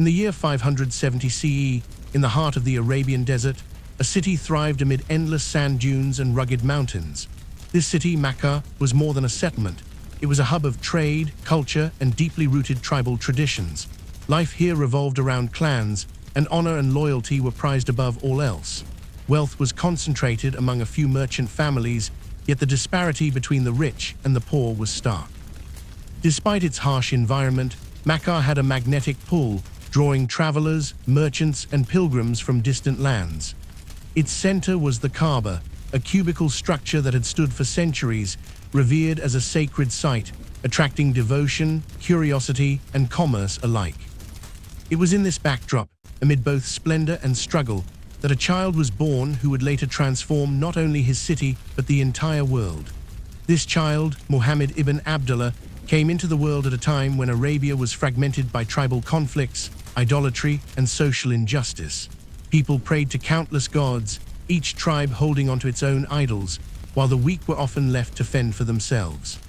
In the year 570 CE, in the heart of the Arabian desert, a city thrived amid endless sand dunes and rugged mountains. This city, Mecca, was more than a settlement. It was a hub of trade, culture, and deeply rooted tribal traditions. Life here revolved around clans, and honor and loyalty were prized above all else. Wealth was concentrated among a few merchant families, yet the disparity between the rich and the poor was stark. Despite its harsh environment, Mecca had a magnetic pull, drawing travelers, merchants, and pilgrims from distant lands. Its center was the Kaaba, a cubical structure that had stood for centuries, revered as a sacred site, attracting devotion, curiosity, and commerce alike. It was in this backdrop, amid both splendor and struggle, that a child was born who would later transform not only his city, but the entire world. This child, Muhammad ibn Abdullah, came into the world at a time when Arabia was fragmented by tribal conflicts, idolatry, and social injustice. People prayed to countless gods, each tribe holding onto its own idols, while the weak were often left to fend for themselves.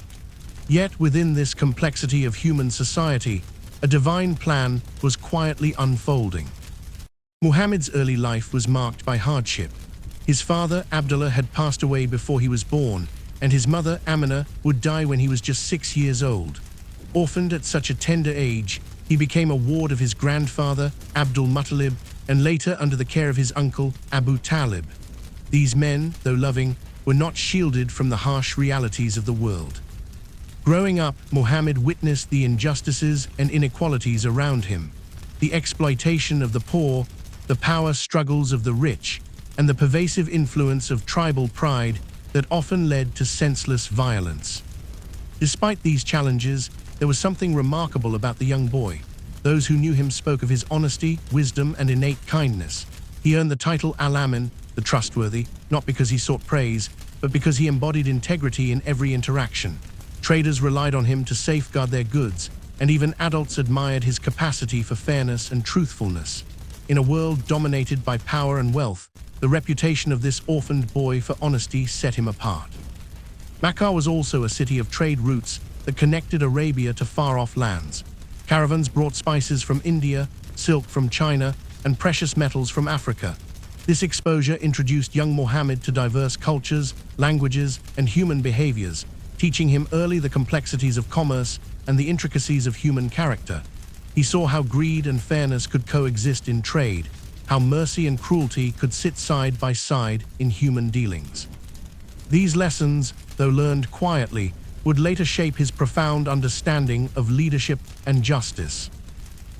Yet within this complexity of human society, a divine plan was quietly unfolding. Muhammad's early life was marked by hardship. His father, Abdullah, had passed away before he was born, and his mother, Amina, would die when he was just 6 years old. Orphaned at such a tender age, he became a ward of his grandfather, Abdul Muttalib, and later under the care of his uncle, Abu Talib. These men, though loving, were not shielded from the harsh realities of the world. Growing up, Muhammad witnessed the injustices and inequalities around him, the exploitation of the poor, the power struggles of the rich, and the pervasive influence of tribal pride that often led to senseless violence. Despite these challenges, there was something remarkable about the young boy. Those who knew him spoke of his honesty, wisdom, and innate kindness. He earned the title Al-Amin, the trustworthy, not because he sought praise, but because he embodied integrity in every interaction. Traders relied on him to safeguard their goods, and even adults admired his capacity for fairness and truthfulness. In a world dominated by power and wealth, the reputation of this orphaned boy for honesty set him apart. Mecca was also a city of trade routes that connected Arabia to far-off lands. Caravans brought spices from India, silk from China, and precious metals from Africa. This exposure introduced young Muhammad to diverse cultures, languages, and human behaviors, teaching him early the complexities of commerce and the intricacies of human character. He saw how greed and fairness could coexist in trade, how mercy and cruelty could sit side by side in human dealings. These lessons, though learned quietly, would later shape his profound understanding of leadership and justice.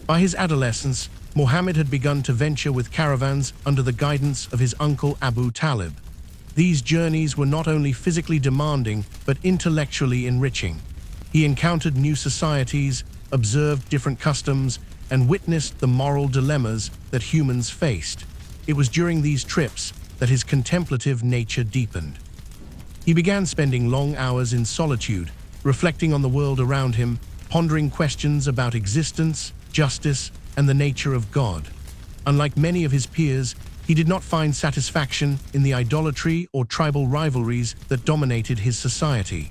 By his adolescence, Muhammad had begun to venture with caravans under the guidance of his uncle Abu Talib. These journeys were not only physically demanding, but intellectually enriching. He encountered new societies, observed different customs, and witnessed the moral dilemmas that humans faced. It was during these trips that his contemplative nature deepened. He began spending long hours in solitude, reflecting on the world around him, pondering questions about existence, justice, and the nature of God. Unlike many of his peers, he did not find satisfaction in the idolatry or tribal rivalries that dominated his society.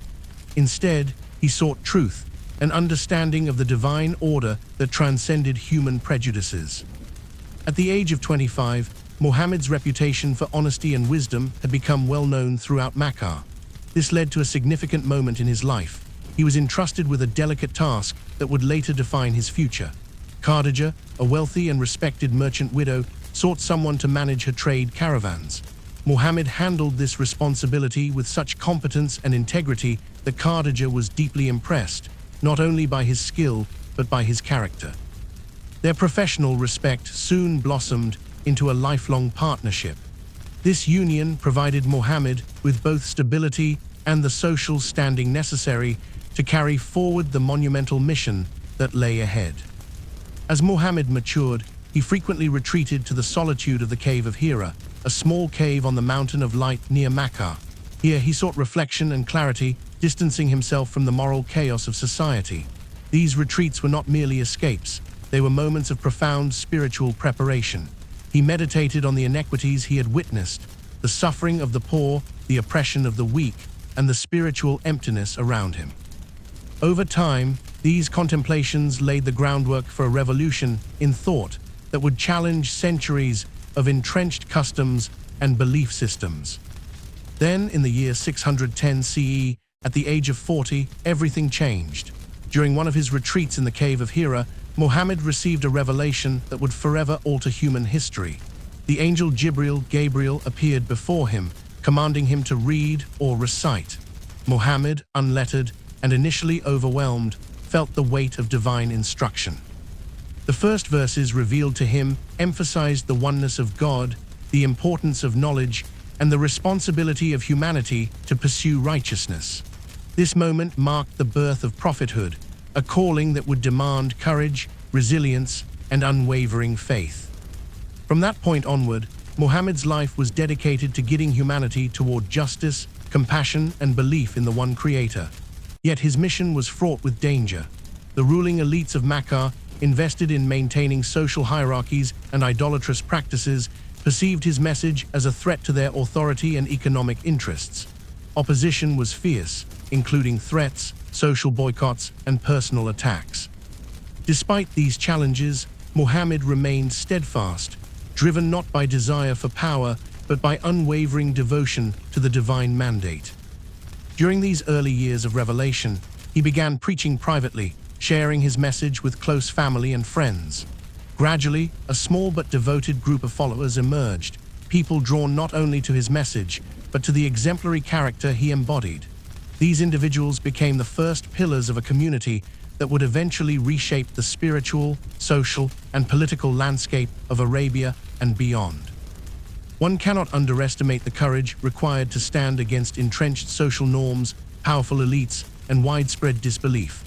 Instead, he sought truth, an understanding of the divine order that transcended human prejudices. At the age of 25, Muhammad's reputation for honesty and wisdom had become well known throughout Mecca. This led to a significant moment in his life. He was entrusted with a delicate task that would later define his future. Khadija, a wealthy and respected merchant widow, sought someone to manage her trade caravans. Muhammad handled this responsibility with such competence and integrity that Khadija was deeply impressed, not only by his skill, but by his character. Their professional respect soon blossomed into a lifelong partnership. This union provided Muhammad with both stability and the social standing necessary to carry forward the monumental mission that lay ahead. As Muhammad matured, he frequently retreated to the solitude of the Cave of Hira, a small cave on the Mountain of Light near Mecca. Here he sought reflection and clarity, distancing himself from the moral chaos of society. These retreats were not merely escapes, they were moments of profound spiritual preparation. He meditated on the inequities he had witnessed, the suffering of the poor, the oppression of the weak, and the spiritual emptiness around him. Over time, These contemplations laid the groundwork for a revolution in thought that would challenge centuries of entrenched customs and belief systems. Then, in the year 610 CE, at the age of 40, everything changed. During one of his retreats in the Cave of Hira, Muhammad received a revelation that would forever alter human history. The angel Gabriel appeared before him, commanding him to read or recite. Muhammad, unlettered and initially overwhelmed, felt the weight of divine instruction. The first verses revealed to him emphasized the oneness of God, the importance of knowledge, and the responsibility of humanity to pursue righteousness. This moment marked the birth of prophethood, a calling that would demand courage, resilience, and unwavering faith. From that point onward, Muhammad's life was dedicated to guiding humanity toward justice, compassion, and belief in the one Creator. Yet his mission was fraught with danger. The ruling elites of Mecca, invested in maintaining social hierarchies and idolatrous practices, perceived his message as a threat to their authority and economic interests. Opposition was fierce, including threats, social boycotts, and personal attacks. Despite these challenges, Muhammad remained steadfast, driven not by desire for power, but by unwavering devotion to the divine mandate. During these early years of revelation, he began preaching privately, sharing his message with close family and friends. Gradually, a small but devoted group of followers emerged, people drawn not only to his message, but to the exemplary character he embodied. These individuals became the first pillars of a community that would eventually reshape the spiritual, social, and political landscape of Arabia and beyond. One cannot underestimate the courage required to stand against entrenched social norms, powerful elites, and widespread disbelief.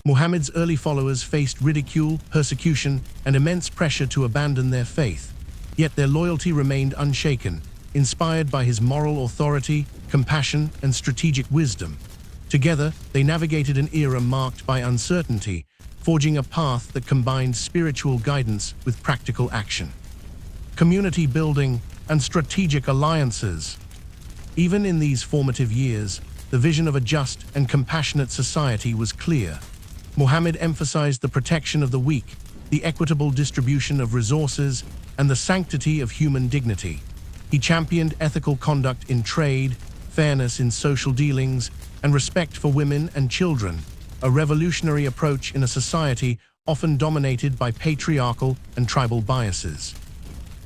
Muhammad's early followers faced ridicule, persecution, and immense pressure to abandon their faith. Yet their loyalty remained unshaken, inspired by his moral authority, compassion, and strategic wisdom. Together, they navigated an era marked by uncertainty, forging a path that combined spiritual guidance with practical action. Community building and strategic alliances. Even in these formative years, the vision of a just and compassionate society was clear. Muhammad emphasized the protection of the weak, the equitable distribution of resources, and the sanctity of human dignity. He championed ethical conduct in trade, fairness in social dealings, and respect for women and children, a revolutionary approach in a society often dominated by patriarchal and tribal biases.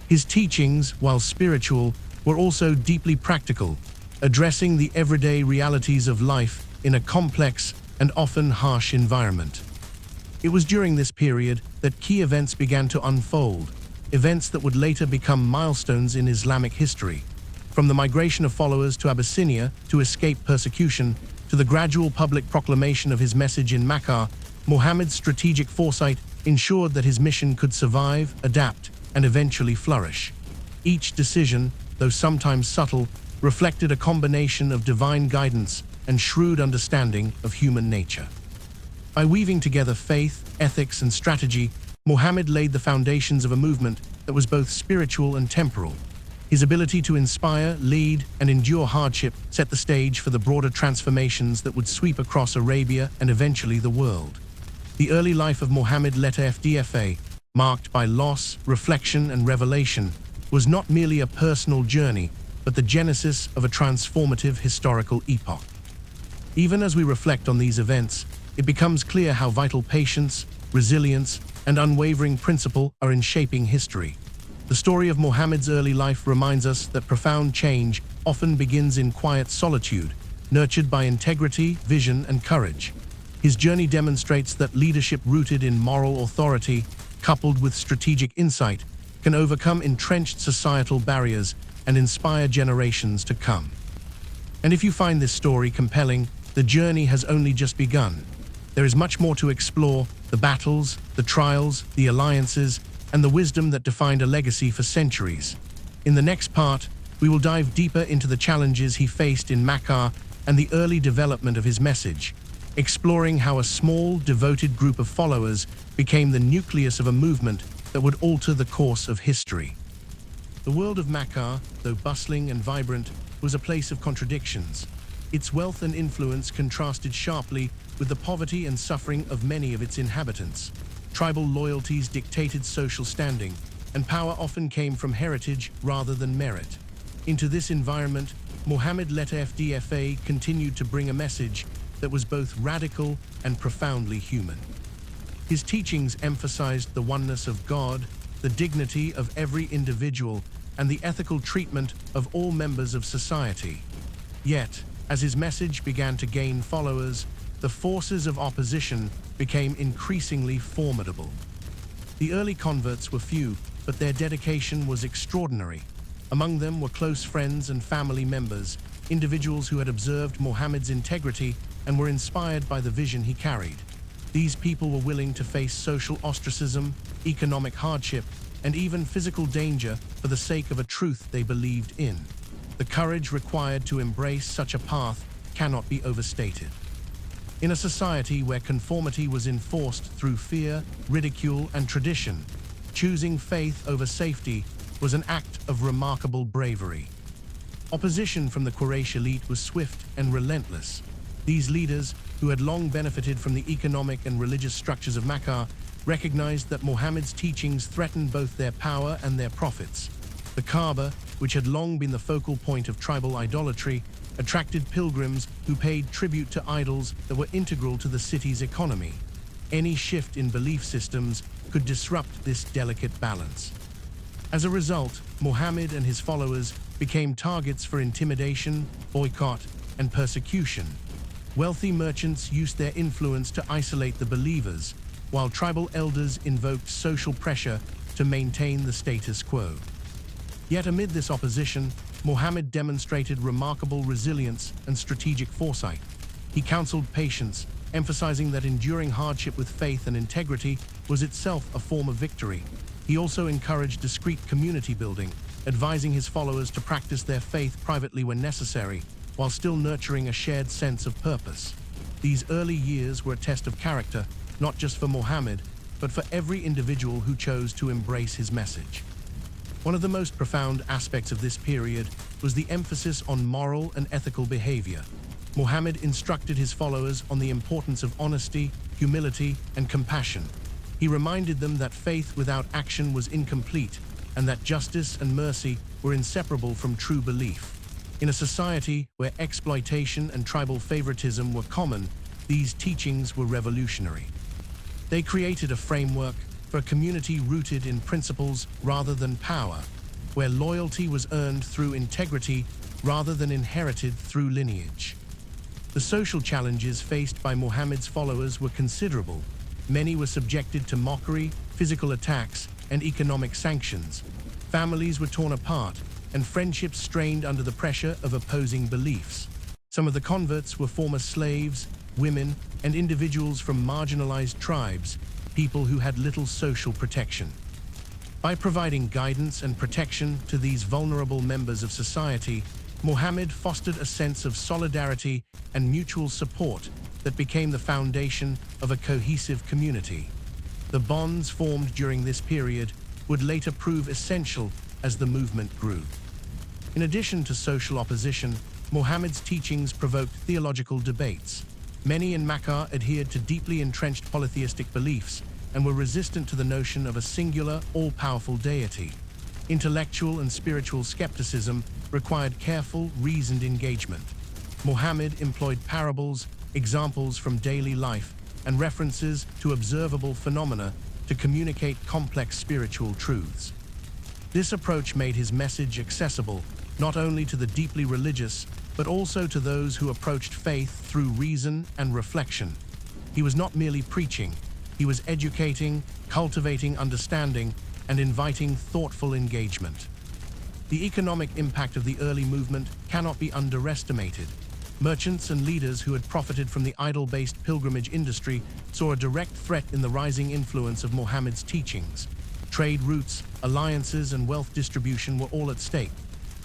His teachings, while spiritual, were also deeply practical, addressing the everyday realities of life in a complex and often harsh environment. It was during this period that key events began to unfold, events that would later become milestones in Islamic history. From the migration of followers to Abyssinia to escape persecution, to the gradual public proclamation of his message in Mecca, Muhammad's strategic foresight ensured that his mission could survive, adapt, and eventually flourish. Each decision, though sometimes subtle, reflected a combination of divine guidance and shrewd understanding of human nature. By weaving together faith, ethics, and strategy, Muhammad laid the foundations of a movement that was both spiritual and temporal. His ability to inspire, lead, and endure hardship set the stage for the broader transformations that would sweep across Arabia and eventually the world. The early life of Muhammad FDFA, marked by loss, reflection, and revelation, was not merely a personal journey, but the genesis of a transformative historical epoch. Even as we reflect on these events, it becomes clear how vital patience, resilience, and unwavering principle are in shaping history. The story of Muhammad's early life reminds us that profound change often begins in quiet solitude, nurtured by integrity, vision, and courage. His journey demonstrates that leadership rooted in moral authority, coupled with strategic insight, can overcome entrenched societal barriers and inspire generations to come. And if you find this story compelling, the journey has only just begun. There is much more to explore: the battles, the trials, the alliances, and the wisdom that defined a legacy for centuries. In the next part, we will dive deeper into the challenges he faced in Mecca and the early development of his message, exploring how a small, devoted group of followers became the nucleus of a movement that would alter the course of history. The world of Mecca, though bustling and vibrant, was a place of contradictions. Its wealth and influence contrasted sharply with the poverty and suffering of many of its inhabitants. Tribal loyalties dictated social standing, and power often came from heritage rather than merit. Into this environment, Muhammad-led FDFA continued to bring a message that was both radical and profoundly human. His teachings emphasized the oneness of God, the dignity of every individual, and the ethical treatment of all members of society. Yet, as his message began to gain followers, the forces of opposition became increasingly formidable. The early converts were few, but their dedication was extraordinary. Among them were close friends and family members, individuals who had observed Muhammad's integrity and were inspired by the vision he carried. These people were willing to face social ostracism, economic hardship, and even physical danger for the sake of a truth they believed in. The courage required to embrace such a path cannot be overstated. In a society where conformity was enforced through fear, ridicule, and tradition, choosing faith over safety was an act of remarkable bravery. Opposition from the Quraysh elite was swift and relentless. These leaders, who had long benefited from the economic and religious structures of Mecca, recognized that Muhammad's teachings threatened both their power and their profits. The Kaaba, which had long been the focal point of tribal idolatry, attracted pilgrims who paid tribute to idols that were integral to the city's economy. Any shift in belief systems could disrupt this delicate balance. As a result, Muhammad and his followers became targets for intimidation, boycott, and persecution. Wealthy merchants used their influence to isolate the believers, while tribal elders invoked social pressure to maintain the status quo. Yet amid this opposition, Muhammad demonstrated remarkable resilience and strategic foresight. He counseled patience, emphasizing that enduring hardship with faith and integrity was itself a form of victory. He also encouraged discreet community building, advising his followers to practice their faith privately when necessary, while still nurturing a shared sense of purpose. These early years were a test of character, not just for Muhammad, but for every individual who chose to embrace his message. One of the most profound aspects of this period was the emphasis on moral and ethical behavior. Muhammad instructed his followers on the importance of honesty, humility, and compassion. He reminded them that faith without action was incomplete, and that justice and mercy were inseparable from true belief. In a society where exploitation and tribal favoritism were common, these teachings were revolutionary. They created a framework for a community rooted in principles rather than power, where loyalty was earned through integrity rather than inherited through lineage. The social challenges faced by Muhammad's followers were considerable. Many were subjected to mockery, physical attacks, and economic sanctions. Families were torn apart, and friendships strained under the pressure of opposing beliefs. Some of the converts were former slaves, women, and individuals from marginalized tribes, people who had little social protection. By providing guidance and protection to these vulnerable members of society, Muhammad fostered a sense of solidarity and mutual support that became the foundation of a cohesive community. The bonds formed during this period would later prove essential as the movement grew. In addition to social opposition, Muhammad's teachings provoked theological debates. Many in Mecca adhered to deeply entrenched polytheistic beliefs and were resistant to the notion of a singular, all-powerful deity. Intellectual and spiritual skepticism required careful, reasoned engagement. Muhammad employed parables, examples from daily life, and references to observable phenomena to communicate complex spiritual truths. This approach made his message accessible not only to the deeply religious, but also to those who approached faith through reason and reflection. He was not merely preaching, he was educating, cultivating understanding, and inviting thoughtful engagement. The economic impact of the early movement cannot be underestimated. Merchants and leaders who had profited from the idol-based pilgrimage industry saw a direct threat in the rising influence of Muhammad's teachings. Trade routes, alliances, and wealth distribution were all at stake.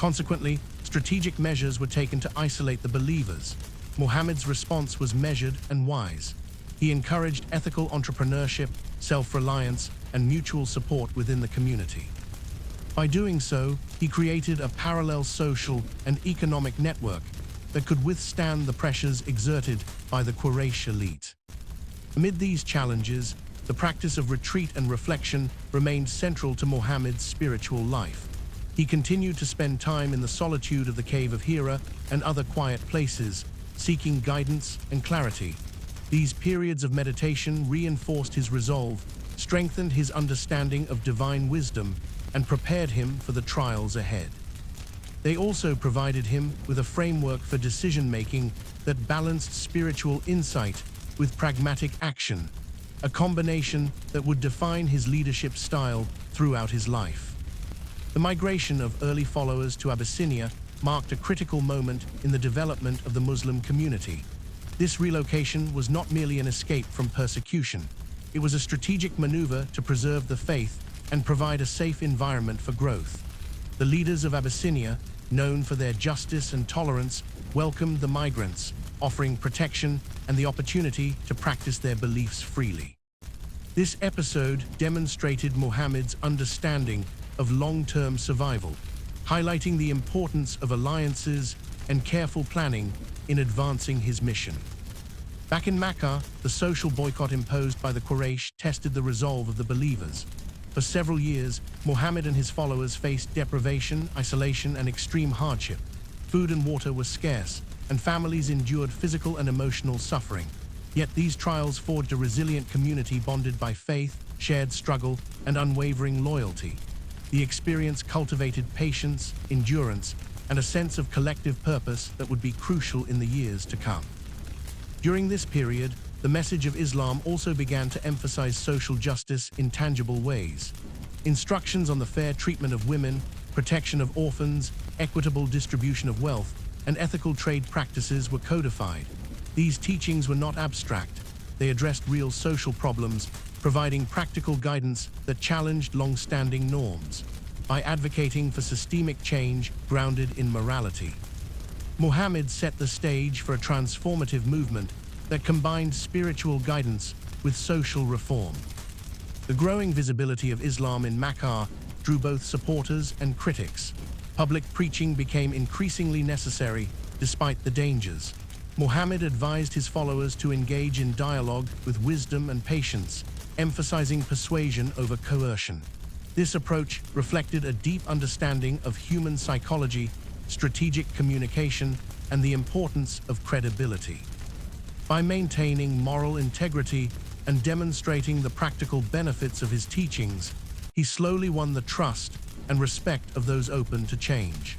Consequently, strategic measures were taken to isolate the believers. Muhammad's response was measured and wise. He encouraged ethical entrepreneurship, self-reliance, and mutual support within the community. By doing so, he created a parallel social and economic network, that could withstand the pressures exerted by the Quraysh elite. Amid these challenges, the practice of retreat and reflection remained central to Muhammad's spiritual life. He continued to spend time in the solitude of the Cave of Hira and other quiet places, seeking guidance and clarity. These periods of meditation reinforced his resolve, strengthened his understanding of divine wisdom, and prepared him for the trials ahead. They also provided him with a framework for decision-making that balanced spiritual insight with pragmatic action, a combination that would define his leadership style throughout his life. The migration of early followers to Abyssinia marked a critical moment in the development of the Muslim community. This relocation was not merely an escape from persecution. It was a strategic maneuver to preserve the faith and provide a safe environment for growth. The leaders of Abyssinia, known for their justice and tolerance, welcomed the migrants, offering protection and the opportunity to practice their beliefs freely. This episode demonstrated Muhammad's understanding of long-term survival, highlighting the importance of alliances and careful planning in advancing his mission. Back in Mecca, the social boycott imposed by the Quraysh tested the resolve of the believers. For several years, Muhammad and his followers faced deprivation, isolation, and extreme hardship. Food and water were scarce, and families endured physical and emotional suffering. Yet these trials forged a resilient community bonded by faith, shared struggle, and unwavering loyalty. The experience cultivated patience, endurance, and a sense of collective purpose that would be crucial in the years to come. During this period, the message of Islam also began to emphasize social justice in tangible ways. Instructions on the fair treatment of women, protection of orphans, equitable distribution of wealth, and ethical trade practices were codified. These teachings were not abstract. They addressed real social problems, providing practical guidance that challenged long-standing norms. By advocating for systemic change grounded in morality, Muhammad set the stage for a transformative movement that combined spiritual guidance with social reform. The growing visibility of Islam in Mecca drew both supporters and critics. Public preaching became increasingly necessary despite the dangers. Muhammad advised his followers to engage in dialogue with wisdom and patience, emphasizing persuasion over coercion. This approach reflected a deep understanding of human psychology, strategic communication, and the importance of credibility. By maintaining moral integrity and demonstrating the practical benefits of his teachings, he slowly won the trust and respect of those open to change.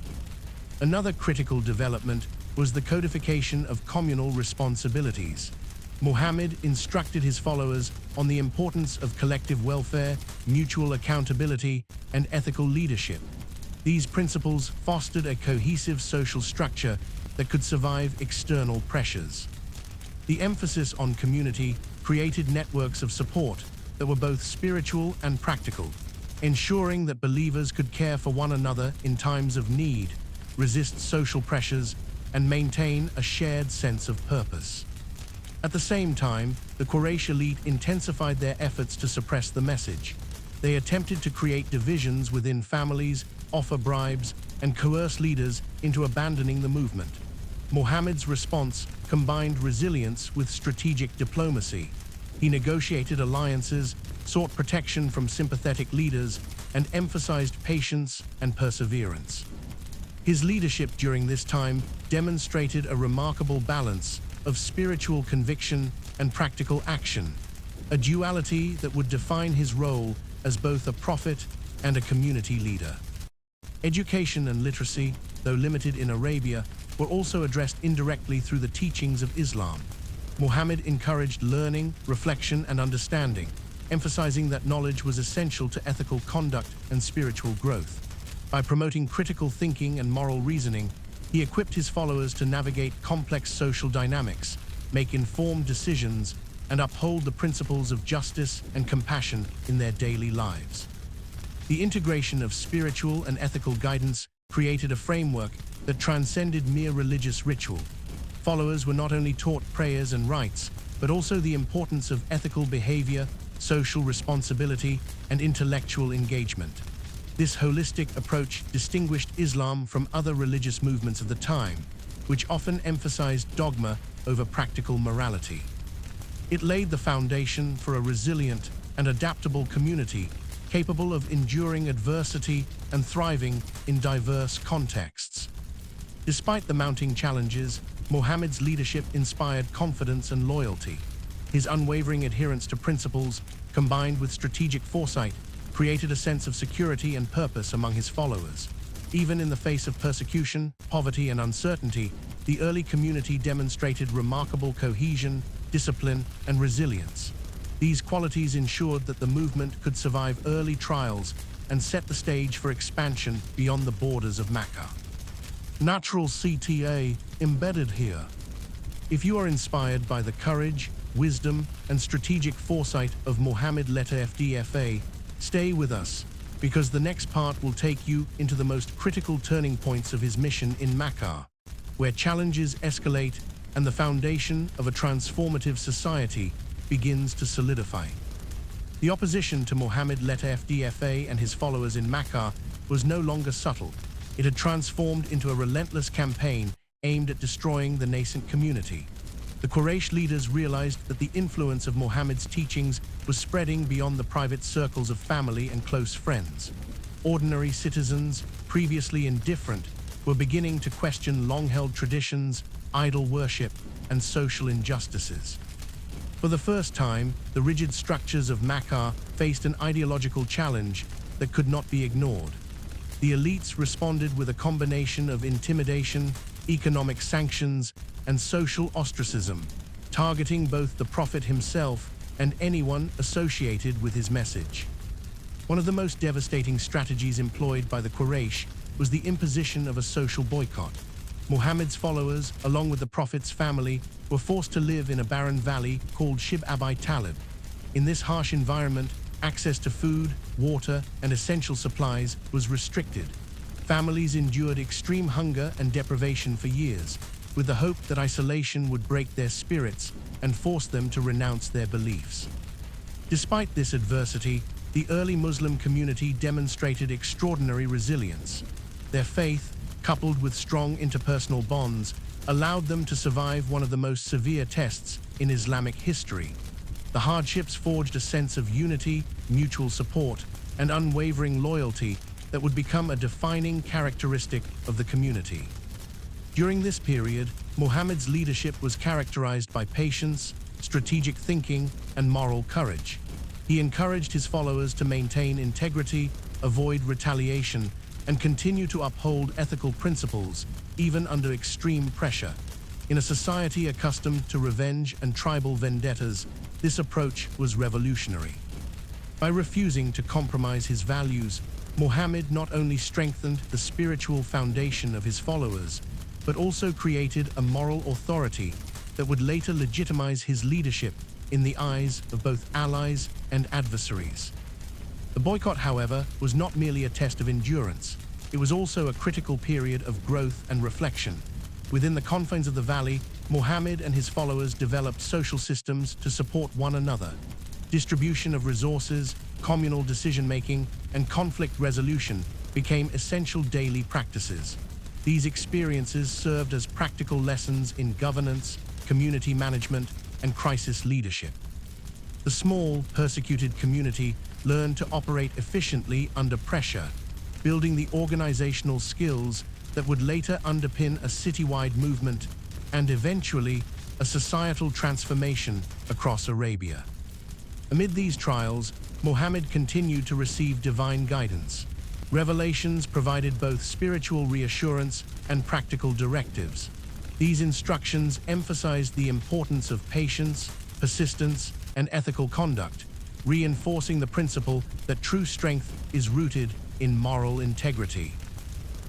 Another critical development was the codification of communal responsibilities. Muhammad instructed his followers on the importance of collective welfare, mutual accountability, and ethical leadership. These principles fostered a cohesive social structure that could survive external pressures. The emphasis on community created networks of support that were both spiritual and practical, ensuring that believers could care for one another in times of need, resist social pressures, and maintain a shared sense of purpose. At the same time, the Quraysh elite intensified their efforts to suppress the message. They attempted to create divisions within families, offer bribes, and coerce leaders into abandoning the movement. Muhammad's response combined resilience with strategic diplomacy. He negotiated alliances, sought protection from sympathetic leaders, and emphasized patience and perseverance. His leadership during this time demonstrated a remarkable balance of spiritual conviction and practical action, a duality that would define his role as both a prophet and a community leader. Education and literacy, though limited in Arabia, were also addressed indirectly through the teachings of Islam. Muhammad encouraged learning, reflection, and understanding, emphasizing that knowledge was essential to ethical conduct and spiritual growth. By promoting critical thinking and moral reasoning, he equipped his followers to navigate complex social dynamics, make informed decisions, and uphold the principles of justice and compassion in their daily lives. The integration of spiritual and ethical guidance created a framework that transcended mere religious ritual. Followers were not only taught prayers and rites, but also the importance of ethical behavior, social responsibility, and intellectual engagement. This holistic approach distinguished Islam from other religious movements of the time, which often emphasized dogma over practical morality. It laid the foundation for a resilient and adaptable community capable of enduring adversity and thriving in diverse contexts. Despite the mounting challenges, Muhammad's leadership inspired confidence and loyalty. His unwavering adherence to principles, combined with strategic foresight, created a sense of security and purpose among his followers. Even in the face of persecution, poverty, and uncertainty, the early community demonstrated remarkable cohesion, discipline, and resilience. These qualities ensured that the movement could survive early trials and set the stage for expansion beyond the borders of Mecca. Natural CTA embedded here. If you are inspired by the courage, wisdom, and strategic foresight of Muhammad-led FDFA, stay with us, because the next part will take you into the most critical turning points of his mission in Mecca, where challenges escalate and the foundation of a transformative society begins to solidify. The opposition to Muhammad-led FDFA and his followers in Mecca was no longer subtle. It had transformed into a relentless campaign aimed at destroying the nascent community. The Quraysh leaders realized that the influence of Muhammad's teachings was spreading beyond the private circles of family and close friends. Ordinary citizens, previously indifferent, were beginning to question long-held traditions, idol worship, and social injustices. For the first time, the rigid structures of Mecca faced an ideological challenge that could not be ignored. The elites responded with a combination of intimidation, economic sanctions, and social ostracism, targeting both the Prophet himself and anyone associated with his message. One of the most devastating strategies employed by the Quraysh was the imposition of a social boycott. Muhammad's followers, along with the Prophet's family, were forced to live in a barren valley called Shib Abi Talib. In this harsh environment, access to food, water, and essential supplies was restricted. Families endured extreme hunger and deprivation for years, with the hope that isolation would break their spirits and force them to renounce their beliefs. Despite this adversity, the early Muslim community demonstrated extraordinary resilience. Their faith, coupled with strong interpersonal bonds, allowed them to survive one of the most severe tests in Islamic history. The hardships forged a sense of unity, mutual support, and unwavering loyalty that would become a defining characteristic of the community. During this period, Muhammad's leadership was characterized by patience, strategic thinking, and moral courage. He encouraged his followers to maintain integrity, avoid retaliation, and continue to uphold ethical principles, even under extreme pressure. In a society accustomed to revenge and tribal vendettas, this approach was revolutionary. By refusing to compromise his values, Muhammad not only strengthened the spiritual foundation of his followers, but also created a moral authority that would later legitimize his leadership in the eyes of both allies and adversaries. The boycott, however, was not merely a test of endurance. It was also a critical period of growth and reflection. Within the confines of the valley, Muhammad and his followers developed social systems to support one another. Distribution of resources, communal decision-making, and conflict resolution became essential daily practices. These experiences served as practical lessons in governance, community management, and crisis leadership. The small, persecuted community learned to operate efficiently under pressure, building the organizational skills that would later underpin a citywide movement and eventually a societal transformation across Arabia. Amid these trials, Muhammad continued to receive divine guidance. Revelations provided both spiritual reassurance and practical directives. These instructions emphasized the importance of patience, persistence, and ethical conduct, reinforcing the principle that true strength is rooted in moral integrity.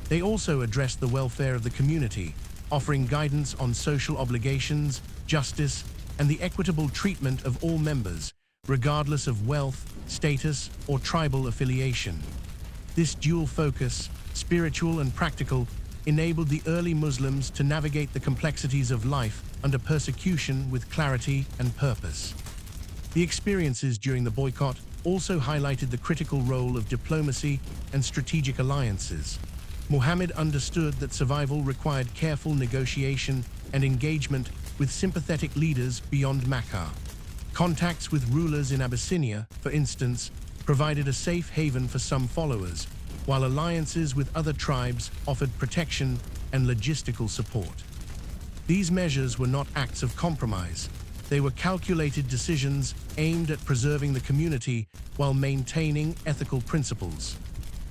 They also addressed the welfare of the community, offering guidance on social obligations, justice, and the equitable treatment of all members, regardless of wealth, status, or tribal affiliation. This dual focus, spiritual and practical, enabled the early Muslims to navigate the complexities of life under persecution with clarity and purpose. The experiences during the boycott also highlighted the critical role of diplomacy and strategic alliances. Muhammad understood that survival required careful negotiation and engagement with sympathetic leaders beyond Mecca. Contacts with rulers in Abyssinia, for instance, provided a safe haven for some followers, while alliances with other tribes offered protection and logistical support. These measures were not acts of compromise. They were calculated decisions aimed at preserving the community while maintaining ethical principles.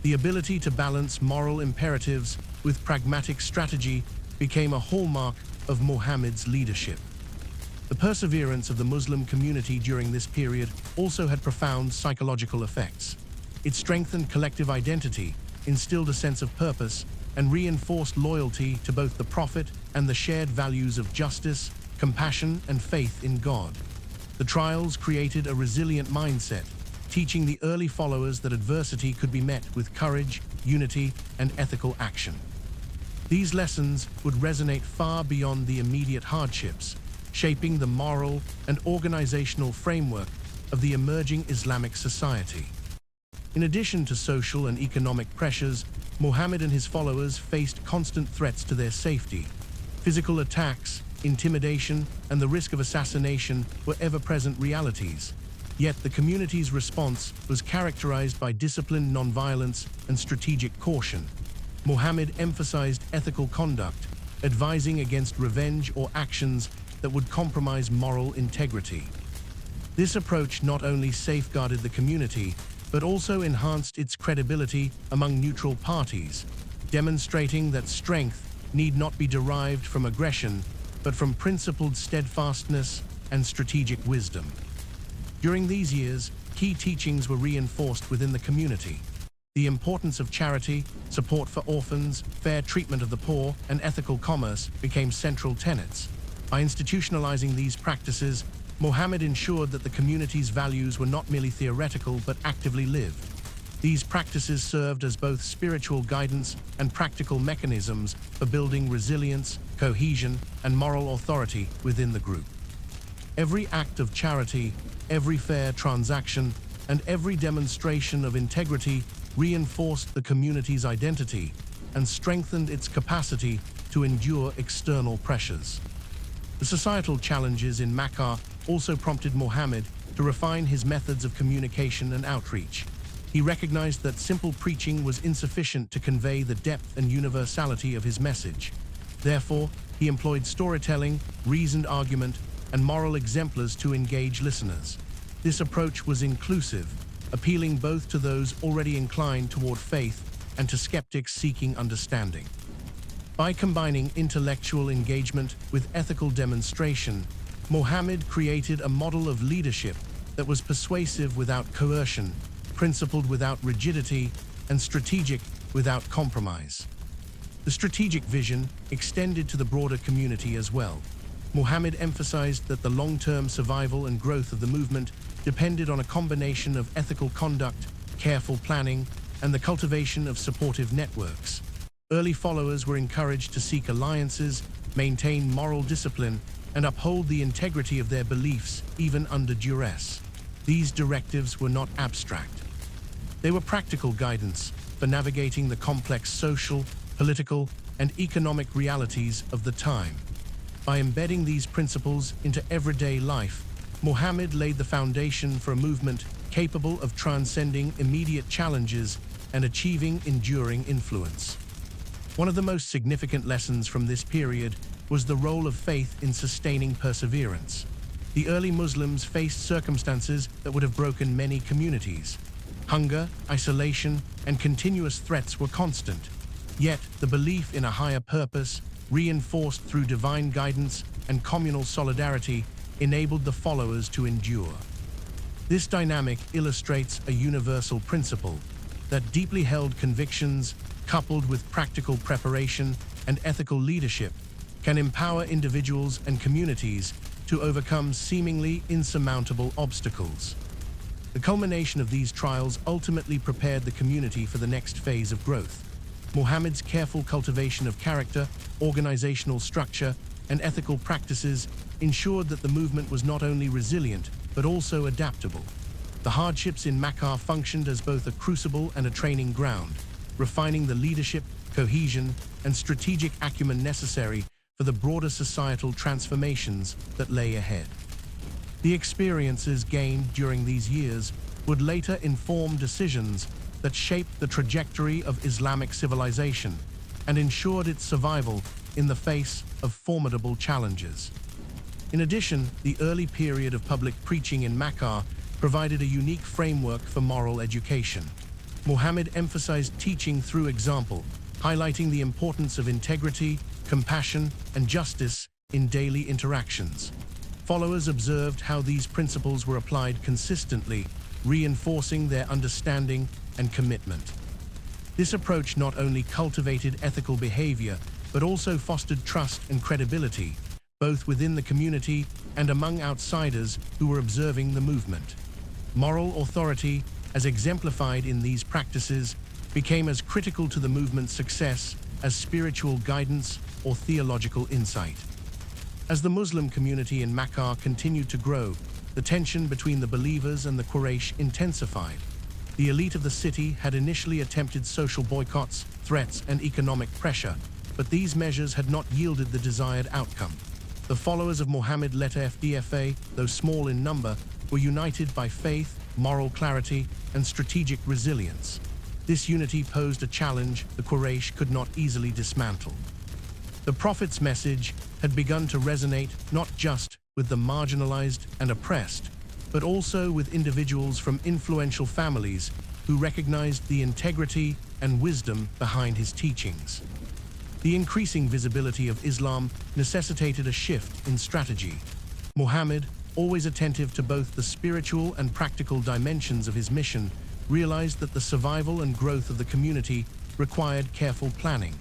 The ability to balance moral imperatives with pragmatic strategy became a hallmark of Muhammad's leadership. The perseverance of the Muslim community during this period also had profound psychological effects. It strengthened collective identity, instilled a sense of purpose, and reinforced loyalty to both the Prophet and the shared values of justice, compassion, and faith in God. The trials created a resilient mindset, teaching the early followers that adversity could be met with courage, unity, and ethical action. These lessons would resonate far beyond the immediate hardships, shaping the moral and organizational framework of the emerging Islamic society. In addition to social and economic pressures, Muhammad and his followers faced constant threats to their safety. Physical attacks, intimidation, and the risk of assassination were ever-present realities. Yet the community's response was characterized by disciplined nonviolence and strategic caution. Muhammad emphasized ethical conduct, advising against revenge or actions that would compromise moral integrity. This approach not only safeguarded the community, but also enhanced its credibility among neutral parties, demonstrating that strength need not be derived from aggression, but from principled steadfastness and strategic wisdom. During these years, key teachings were reinforced within the community. The importance of charity, support for orphans, fair treatment of the poor, and ethical commerce became central tenets. By institutionalizing these practices, Muhammad ensured that the community's values were not merely theoretical but actively lived. These practices served as both spiritual guidance and practical mechanisms for building resilience, cohesion, and moral authority within the group. Every act of charity, every fair transaction, and every demonstration of integrity reinforced the community's identity and strengthened its capacity to endure external pressures. The societal challenges in Mecca also prompted Muhammad to refine his methods of communication and outreach. He recognized that simple preaching was insufficient to convey the depth and universality of his message. Therefore, he employed storytelling, reasoned argument, and moral exemplars to engage listeners. This approach was inclusive, appealing both to those already inclined toward faith and to skeptics seeking understanding. By combining intellectual engagement with ethical demonstration, Muhammad created a model of leadership that was persuasive without coercion, principled without rigidity, and strategic without compromise. The strategic vision extended to the broader community as well. Muhammad emphasized that the long-term survival and growth of the movement depended on a combination of ethical conduct, careful planning, and the cultivation of supportive networks. Early followers were encouraged to seek alliances, maintain moral discipline, and uphold the integrity of their beliefs even under duress. These directives were not abstract. They were practical guidance for navigating the complex social, political, and economic realities of the time. By embedding these principles into everyday life, Muhammad laid the foundation for a movement capable of transcending immediate challenges and achieving enduring influence. One of the most significant lessons from this period was the role of faith in sustaining perseverance. The early Muslims faced circumstances that would have broken many communities. Hunger, isolation, and continuous threats were constant. Yet, the belief in a higher purpose, reinforced through divine guidance and communal solidarity, enabled the followers to endure. This dynamic illustrates a universal principle that deeply held convictions, coupled with practical preparation and ethical leadership, can empower individuals and communities to overcome seemingly insurmountable obstacles. The culmination of these trials ultimately prepared the community for the next phase of growth. Muhammad's careful cultivation of character, organizational structure, and ethical practices ensured that the movement was not only resilient, but also adaptable. The hardships in Mecca functioned as both a crucible and a training ground, refining the leadership cohesion, and strategic acumen necessary for the broader societal transformations that lay ahead. The experiences gained during these years would later inform decisions that shaped the trajectory of Islamic civilization and ensured its survival in the face of formidable challenges. In addition, the early period of public preaching in Mecca provided a unique framework for moral education. Muhammad emphasized teaching through example, highlighting the importance of integrity, compassion, and justice in daily interactions. Followers observed how these principles were applied consistently, reinforcing their understanding and commitment. This approach not only cultivated ethical behavior, but also fostered trust and credibility, both within the community and among outsiders who were observing the movement. Moral authority, as exemplified in these practices, became as critical to the movement's success as spiritual guidance or theological insight. As the Muslim community in Mecca continued to grow, the tension between the believers and the Quraysh intensified. The elite of the city had initially attempted social boycotts, threats, and economic pressure, but these measures had not yielded the desired outcome. The followers of Muhammad-led FDFA, though small in number, were united by faith, moral clarity, and strategic resilience. This unity posed a challenge the Quraysh could not easily dismantle. The Prophet's message had begun to resonate not just with the marginalized and oppressed, but also with individuals from influential families who recognized the integrity and wisdom behind his teachings. The increasing visibility of Islam necessitated a shift in strategy. Muhammad, always attentive to both the spiritual and practical dimensions of his mission, realized that the survival and growth of the community required careful planning.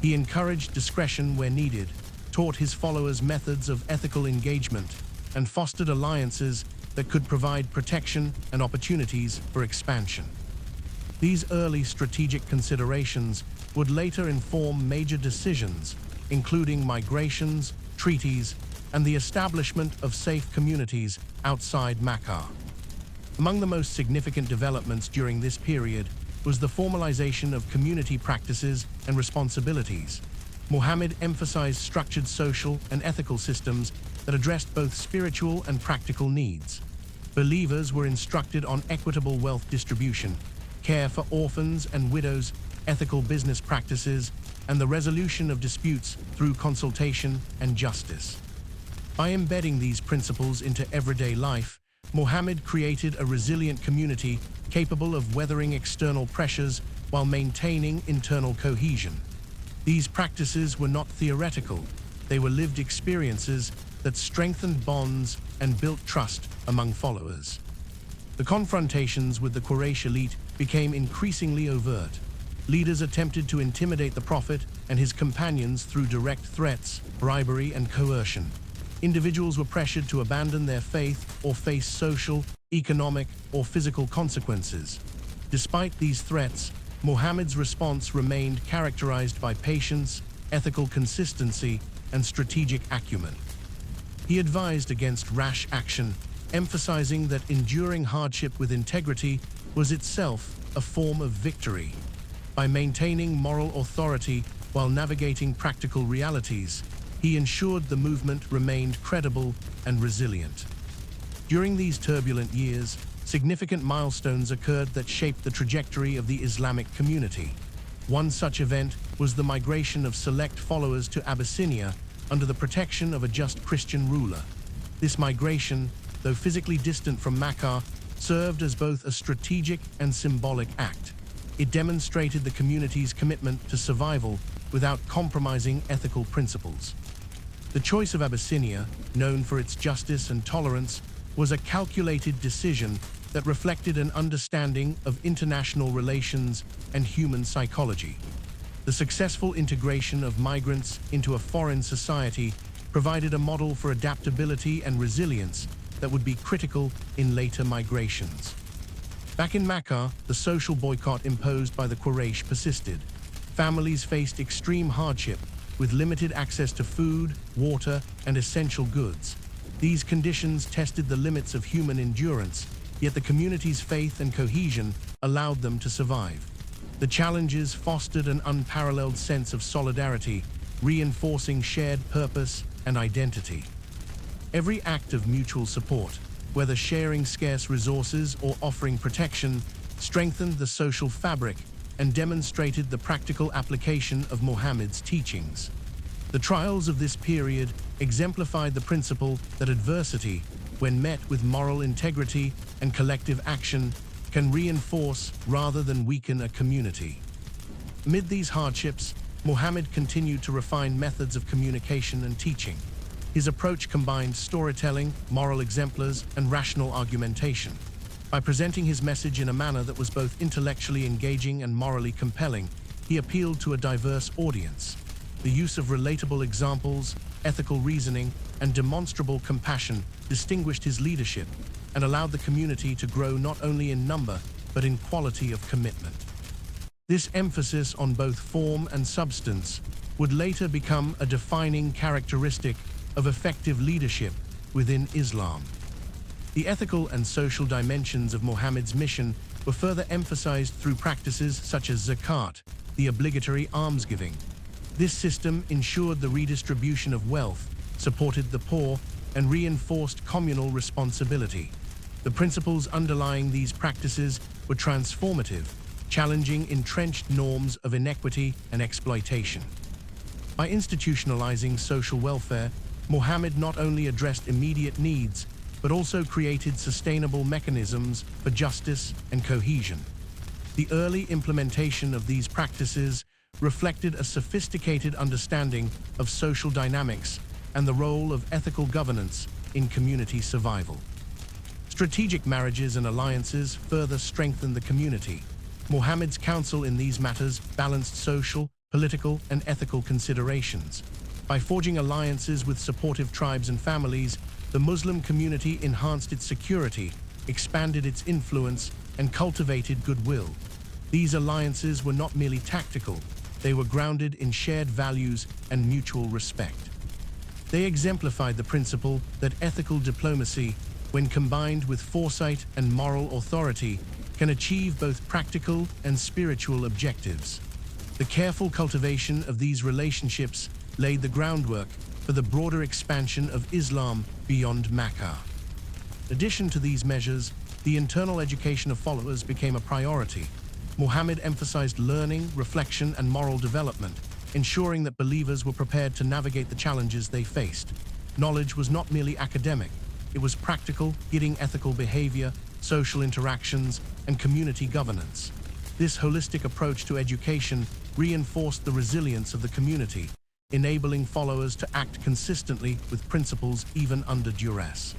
He encouraged discretion where needed, taught his followers methods of ethical engagement, and fostered alliances that could provide protection and opportunities for expansion. These early strategic considerations would later inform major decisions, including migrations, treaties, and the establishment of safe communities outside Mecca. Among the most significant developments during this period was the formalization of community practices and responsibilities. Muhammad emphasized structured social and ethical systems that addressed both spiritual and practical needs. Believers were instructed on equitable wealth distribution, care for orphans and widows, ethical business practices, and the resolution of disputes through consultation and justice. By embedding these principles into everyday life, Muhammad created a resilient community capable of weathering external pressures while maintaining internal cohesion. These practices were not theoretical, they were lived experiences that strengthened bonds and built trust among followers. The confrontations with the Quraysh elite became increasingly overt. Leaders attempted to intimidate the Prophet and his companions through direct threats, bribery, and coercion. Individuals were pressured to abandon their faith or face social, economic, or physical consequences. Despite these threats, Muhammad's response remained characterized by patience, ethical consistency, and strategic acumen. He advised against rash action, emphasizing that enduring hardship with integrity was itself a form of victory. By maintaining moral authority while navigating practical realities, he ensured the movement remained credible and resilient. During these turbulent years, significant milestones occurred that shaped the trajectory of the Islamic community. One such event was the migration of select followers to Abyssinia under the protection of a just Christian ruler. This migration, though physically distant from Mecca, served as both a strategic and symbolic act. It demonstrated the community's commitment to survival without compromising ethical principles. The choice of Abyssinia, known for its justice and tolerance, was a calculated decision that reflected an understanding of international relations and human psychology. The successful integration of migrants into a foreign society provided a model for adaptability and resilience that would be critical in later migrations. Back in Mecca, the social boycott imposed by the Quraysh persisted. Families faced extreme hardship, with limited access to food, water, and essential goods. These conditions tested the limits of human endurance, yet the community's faith and cohesion allowed them to survive. The challenges fostered an unparalleled sense of solidarity, reinforcing shared purpose and identity. Every act of mutual support, whether sharing scarce resources or offering protection, strengthened the social fabric and demonstrated the practical application of Muhammad's teachings. The trials of this period exemplified the principle that adversity, when met with moral integrity and collective action, can reinforce rather than weaken a community. Amid these hardships, Muhammad continued to refine methods of communication and teaching. His approach combined storytelling, moral exemplars, and rational argumentation. By presenting his message in a manner that was both intellectually engaging and morally compelling, he appealed to a diverse audience. The use of relatable examples, ethical reasoning, and demonstrable compassion distinguished his leadership and allowed the community to grow not only in number, but in quality of commitment. This emphasis on both form and substance would later become a defining characteristic of effective leadership within Islam. The ethical and social dimensions of Muhammad's mission were further emphasized through practices such as zakat, the obligatory almsgiving. This system ensured the redistribution of wealth, supported the poor, and reinforced communal responsibility. The principles underlying these practices were transformative, challenging entrenched norms of inequity and exploitation. By institutionalizing social welfare, Muhammad not only addressed immediate needs, but also created sustainable mechanisms for justice and cohesion. The early implementation of these practices reflected a sophisticated understanding of social dynamics and the role of ethical governance in community survival. Strategic marriages and alliances further strengthened the community. Muhammad's counsel in these matters balanced social, political, and ethical considerations. By forging alliances with supportive tribes and families, the Muslim community enhanced its security, expanded its influence, and cultivated goodwill. These alliances were not merely tactical, they were grounded in shared values and mutual respect. They exemplified the principle that ethical diplomacy, when combined with foresight and moral authority, can achieve both practical and spiritual objectives. The careful cultivation of these relationships laid the groundwork for the broader expansion of Islam beyond Mecca. In addition to these measures, the internal education of followers became a priority. Muhammad emphasized learning, reflection, and moral development, ensuring that believers were prepared to navigate the challenges they faced. Knowledge was not merely academic, it was practical, guiding ethical behavior, social interactions, and community governance. This holistic approach to education reinforced the resilience of the community, enabling followers to act consistently with principles even under duress.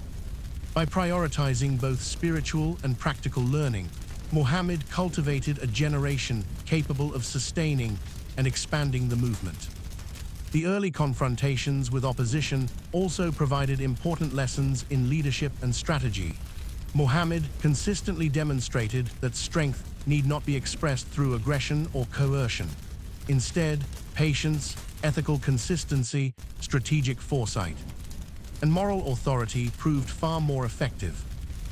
By prioritizing both spiritual and practical learning, Muhammad cultivated a generation capable of sustaining and expanding the movement. The early confrontations with opposition also provided important lessons in leadership and strategy. Muhammad consistently demonstrated that strength need not be expressed through aggression or coercion. Instead, patience, ethical consistency, strategic foresight, and moral authority proved far more effective.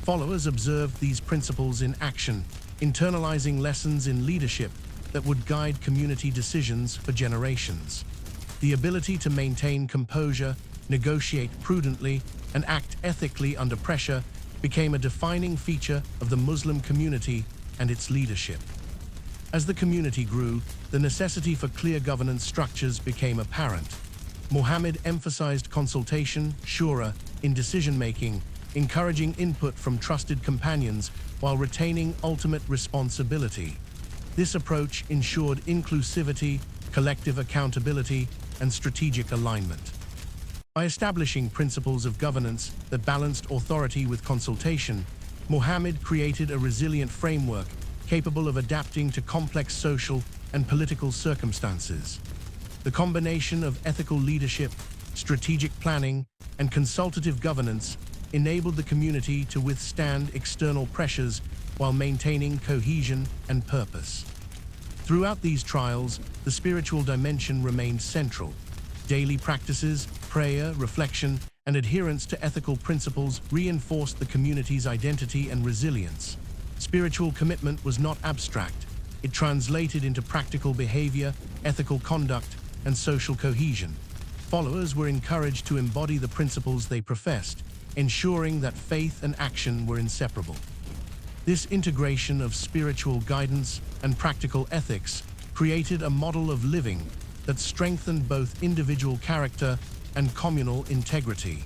Followers observed these principles in action, internalizing lessons in leadership that would guide community decisions for generations. The ability to maintain composure, negotiate prudently, and act ethically under pressure became a defining feature of the Muslim community and its leadership. As the community grew, the necessity for clear governance structures became apparent. Muhammad emphasized consultation, shura, in decision-making, encouraging input from trusted companions while retaining ultimate responsibility. This approach ensured inclusivity, collective accountability, and strategic alignment. By establishing principles of governance that balanced authority with consultation, Muhammad created a resilient framework capable of adapting to complex social and political circumstances. The combination of ethical leadership, strategic planning, and consultative governance enabled the community to withstand external pressures while maintaining cohesion and purpose. Throughout these trials, the spiritual dimension remained central. Daily practices, prayer, reflection, and adherence to ethical principles reinforced the community's identity and resilience. Spiritual commitment was not abstract. It translated into practical behavior, ethical conduct, and social cohesion. Followers were encouraged to embody the principles they professed, ensuring that faith and action were inseparable. This integration of spiritual guidance and practical ethics created a model of living that strengthened both individual character and communal integrity.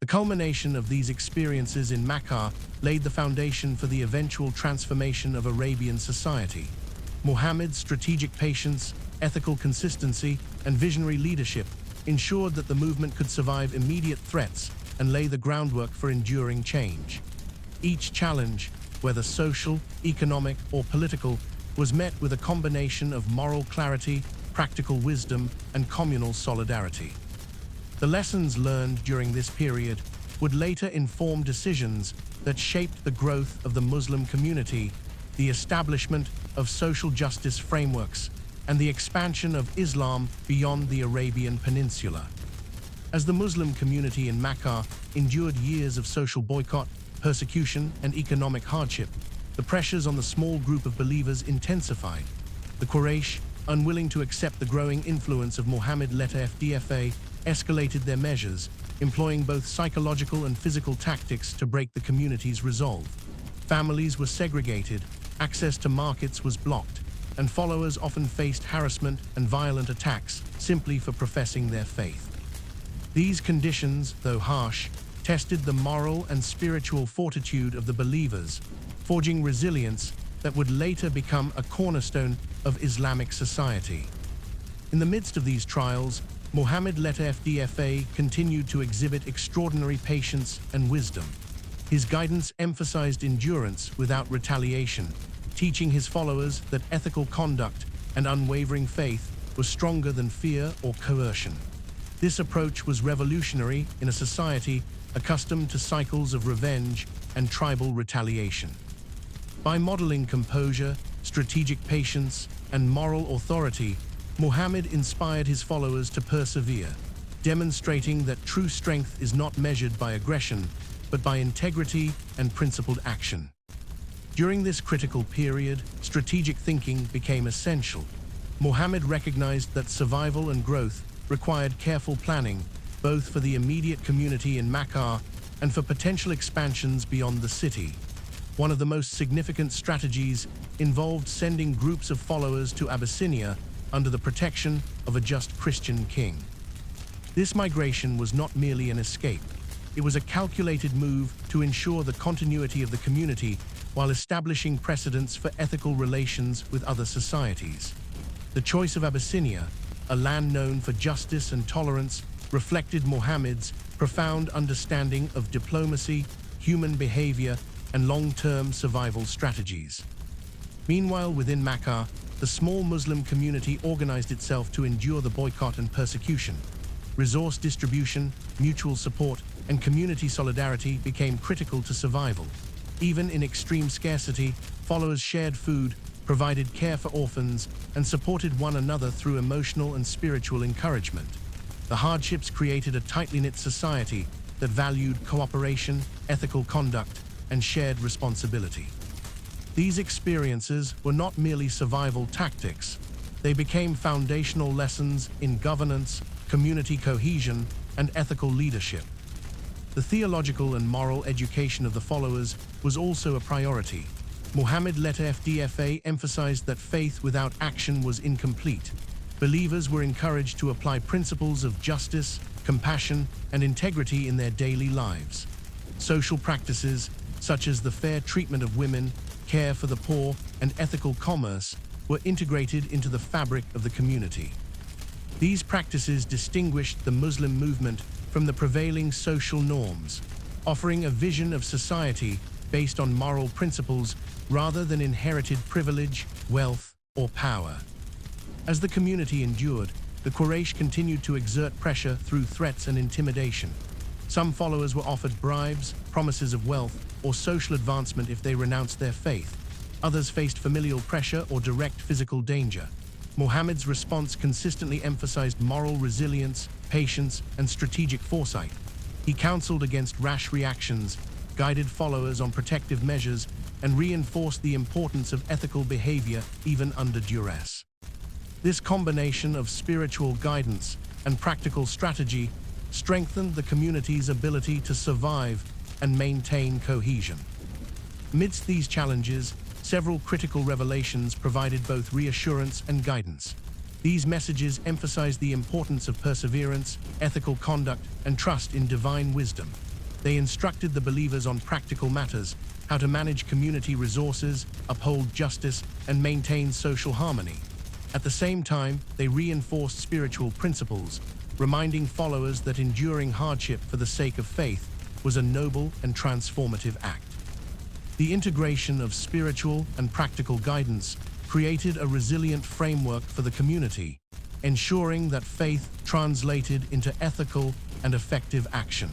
The culmination of these experiences in Mecca laid the foundation for the eventual transformation of Arabian society. Muhammad's strategic patience, ethical consistency, and visionary leadership ensured that the movement could survive immediate threats and lay the groundwork for enduring change. Each challenge, whether social, economic, or political, was met with a combination of moral clarity, practical wisdom, and communal solidarity. The lessons learned during this period would later inform decisions that shaped the growth of the Muslim community, the establishment of social justice frameworks, and the expansion of Islam beyond the Arabian Peninsula. As the Muslim community in Mecca endured years of social boycott, persecution, and economic hardship, the pressures on the small group of believers intensified. The Quraysh, unwilling to accept the growing influence of Muhammad-led FDFA, escalated their measures, employing both psychological and physical tactics to break the community's resolve. Families were segregated, access to markets was blocked, and followers often faced harassment and violent attacks simply for professing their faith. These conditions, though harsh, tested the moral and spiritual fortitude of the believers, forging resilience that would later become a cornerstone of Islamic society. In the midst of these trials, Muhammad-led FDFA continued to exhibit extraordinary patience and wisdom. His guidance emphasized endurance without retaliation, teaching his followers that ethical conduct and unwavering faith were stronger than fear or coercion. This approach was revolutionary in a society accustomed to cycles of revenge and tribal retaliation. By modeling composure, strategic patience, and moral authority, Muhammad inspired his followers to persevere, demonstrating that true strength is not measured by aggression, but by integrity and principled action. During this critical period, strategic thinking became essential. Muhammad recognized that survival and growth required careful planning, both for the immediate community in Mecca and for potential expansions beyond the city. One of the most significant strategies involved sending groups of followers to Abyssinia under the protection of a just Christian king. This migration was not merely an escape. It was a calculated move to ensure the continuity of the community while establishing precedents for ethical relations with other societies. The choice of Abyssinia, a land known for justice and tolerance, reflected Muhammad's profound understanding of diplomacy, human behavior, and long-term survival strategies. Meanwhile, within Mecca, the small Muslim community organized itself to endure the boycott and persecution. Resource distribution, mutual support, and community solidarity became critical to survival. Even in extreme scarcity, followers shared food, provided care for orphans, and supported one another through emotional and spiritual encouragement. The hardships created a tightly knit society that valued cooperation, ethical conduct, and shared responsibility. These experiences were not merely survival tactics. They became foundational lessons in governance, community cohesion, and ethical leadership. The theological and moral education of the followers was also a priority. Muhammad-led FDFA emphasized that faith without action was incomplete. Believers were encouraged to apply principles of justice, compassion, and integrity in their daily lives. Social practices, such as the fair treatment of women, care for the poor, and ethical commerce, were integrated into the fabric of the community. These practices distinguished the Muslim movement from the prevailing social norms, offering a vision of society based on moral principles rather than inherited privilege, wealth, or power. As the community endured, the Quraysh continued to exert pressure through threats and intimidation. Some followers were offered bribes, promises of wealth, or social advancement if they renounced their faith. Others faced familial pressure or direct physical danger. Muhammad's response consistently emphasized moral resilience, patience, and strategic foresight. He counseled against rash reactions, guided followers on protective measures, and reinforced the importance of ethical behavior even under duress. This combination of spiritual guidance and practical strategy strengthened the community's ability to survive and maintain cohesion. Amidst these challenges, several critical revelations provided both reassurance and guidance. These messages emphasized the importance of perseverance, ethical conduct, and trust in divine wisdom. They instructed the believers on practical matters, how to manage community resources, uphold justice, and maintain social harmony. At the same time, they reinforced spiritual principles, reminding followers that enduring hardship for the sake of faith was a noble and transformative act. The integration of spiritual and practical guidance created a resilient framework for the community, ensuring that faith translated into ethical and effective action.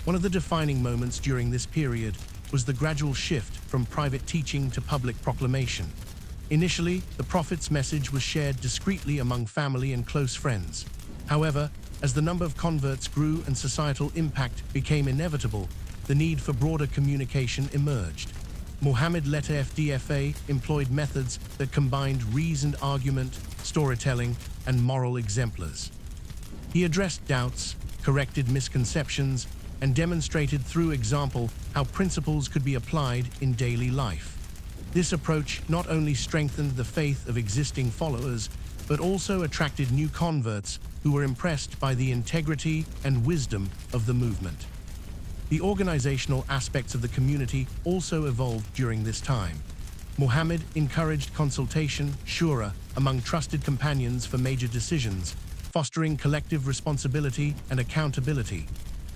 One of the defining moments during this period was the gradual shift from private teaching to public proclamation. Initially, the Prophet's message was shared discreetly among family and close friends. However, as the number of converts grew and societal impact became inevitable, the need for broader communication emerged. Muhammad-led FDFA employed methods that combined reasoned argument, storytelling, and moral exemplars. He addressed doubts, corrected misconceptions, and demonstrated through example how principles could be applied in daily life. This approach not only strengthened the faith of existing followers, but also attracted new converts who were impressed by the integrity and wisdom of the movement. The organizational aspects of the community also evolved during this time. Muhammad encouraged consultation, shura, among trusted companions for major decisions, fostering collective responsibility and accountability.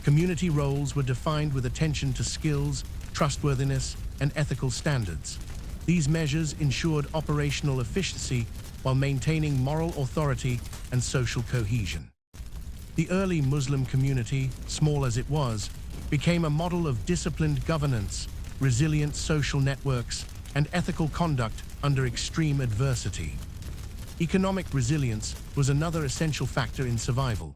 Community roles were defined with attention to skills, trustworthiness, and ethical standards. These measures ensured operational efficiency while maintaining moral authority and social cohesion. The early Muslim community, small as it was, became a model of disciplined governance, resilient social networks, and ethical conduct under extreme adversity. Economic resilience was another essential factor in survival.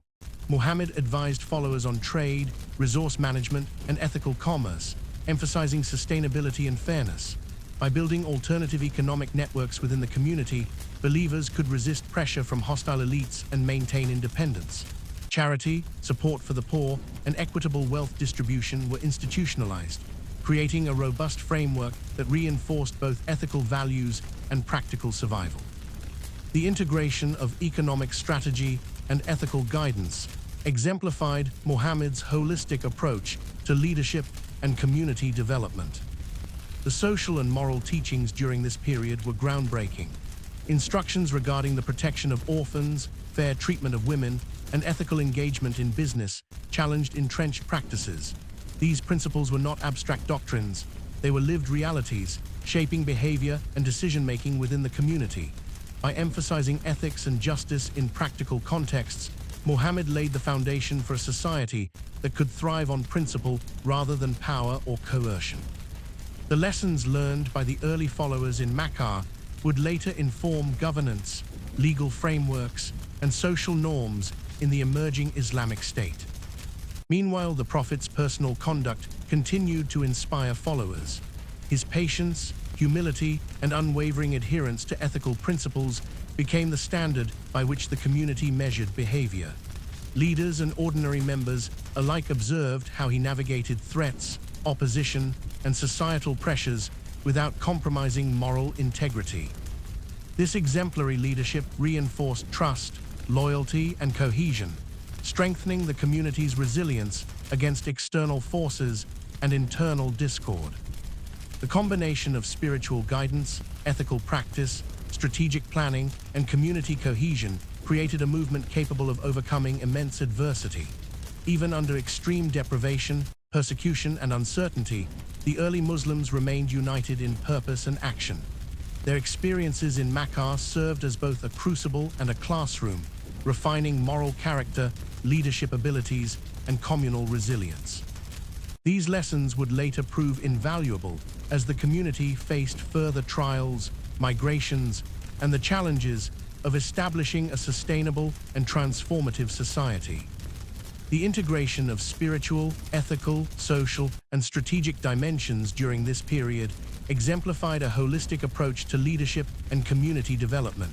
Muhammad advised followers on trade, resource management, and ethical commerce, emphasizing sustainability and fairness. By building alternative economic networks within the community, believers could resist pressure from hostile elites and maintain independence. Charity, support for the poor, and equitable wealth distribution were institutionalized, creating a robust framework that reinforced both ethical values and practical survival. The integration of economic strategy and ethical guidance exemplified Muhammad's holistic approach to leadership and community development. The social and moral teachings during this period were groundbreaking. Instructions regarding the protection of orphans, fair treatment of women, and ethical engagement in business challenged entrenched practices. These principles were not abstract doctrines, they were lived realities, shaping behavior and decision-making within the community. By emphasizing ethics and justice in practical contexts, Muhammad laid the foundation for a society that could thrive on principle rather than power or coercion. The lessons learned by the early followers in Mecca would later inform governance, legal frameworks, and social norms in the emerging Islamic state. Meanwhile, the Prophet's personal conduct continued to inspire followers. His patience, humility, and unwavering adherence to ethical principles became the standard by which the community measured behavior. Leaders and ordinary members alike observed how he navigated threats, opposition, and societal pressures without compromising moral integrity. This exemplary leadership reinforced trust, loyalty, and cohesion, strengthening the community's resilience against external forces and internal discord. The combination of spiritual guidance, ethical practice, strategic planning, and community cohesion created a movement capable of overcoming immense adversity. Even under extreme deprivation, persecution, and uncertainty, the early Muslims remained united in purpose and action. Their experiences in Mecca served as both a crucible and a classroom, refining moral character, leadership abilities, and communal resilience. These lessons would later prove invaluable as the community faced further trials, migrations, and the challenges of establishing a sustainable and transformative society. The integration of spiritual, ethical, social, and strategic dimensions during this period exemplified a holistic approach to leadership and community development.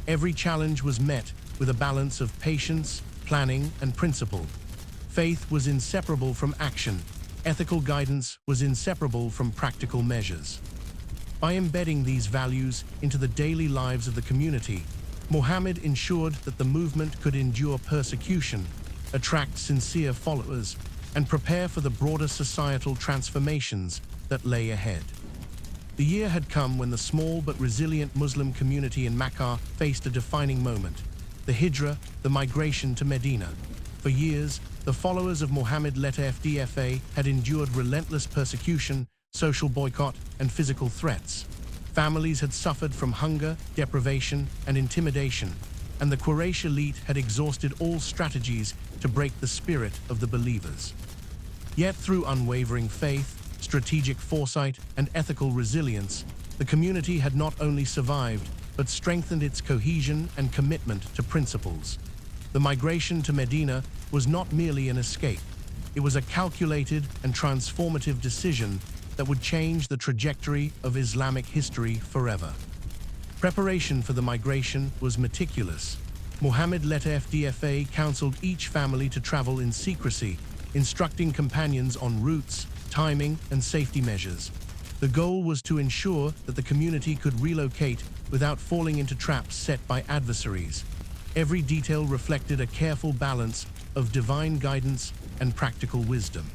Every challenge was met with a balance of patience, planning, and principle. Faith was inseparable from action. Ethical guidance was inseparable from practical measures. By embedding these values into the daily lives of the community, Muhammad ensured that the movement could endure persecution, attract sincere followers, and prepare for the broader societal transformations that lay ahead. The year had come when the small but resilient Muslim community in Mecca faced a defining moment: the Hijra, the migration to Medina. For years, the followers of Muhammad-led FDFA had endured relentless persecution, social boycott, and physical threats. Families had suffered from hunger, deprivation, and intimidation, and the Quraysh elite had exhausted all strategies to break the spirit of the believers. Yet through unwavering faith, strategic foresight, and ethical resilience, the community had not only survived, but strengthened its cohesion and commitment to principles. The migration to Medina was not merely an escape. It was a calculated and transformative decision that would change the trajectory of Islamic history forever. Preparation for the migration was meticulous. Muhammad-led FDFA counseled each family to travel in secrecy, instructing companions on routes, timing, and safety measures. The goal was to ensure that the community could relocate without falling into traps set by adversaries. Every detail reflected a careful balance of divine guidance and practical wisdom.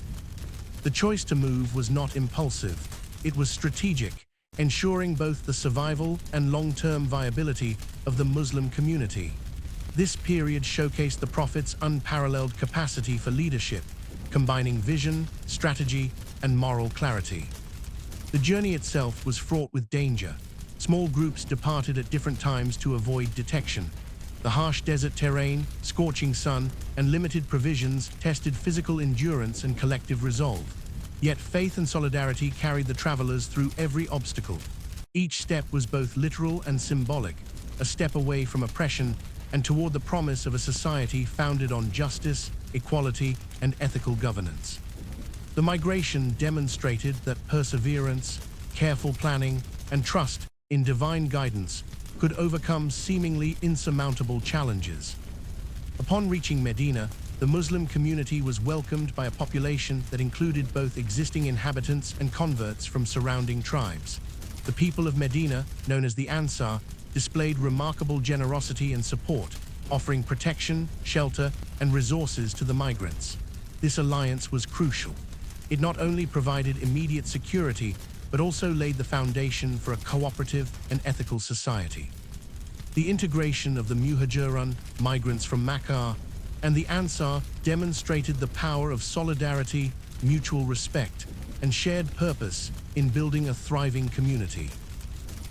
The choice to move was not impulsive. It was strategic, ensuring both the survival and long-term viability of the Muslim community. This period showcased the Prophet's unparalleled capacity for leadership, combining vision, strategy, and moral clarity. The journey itself was fraught with danger. Small groups departed at different times to avoid detection. The harsh desert terrain, scorching sun, and limited provisions tested physical endurance and collective resolve. Yet faith and solidarity carried the travelers through every obstacle. Each step was both literal and symbolic, a step away from oppression and toward the promise of a society founded on justice, equality, and ethical governance. The migration demonstrated that perseverance, careful planning, and trust in divine guidance could overcome seemingly insurmountable challenges. Upon reaching Medina, the Muslim community was welcomed by a population that included both existing inhabitants and converts from surrounding tribes. The people of Medina, known as the Ansar, displayed remarkable generosity and support, offering protection, shelter, and resources to the migrants. This alliance was crucial. It not only provided immediate security, but also laid the foundation for a cooperative and ethical society. The integration of the Muhajirun, migrants from Mecca, and the Ansar demonstrated the power of solidarity, mutual respect, and shared purpose in building a thriving community.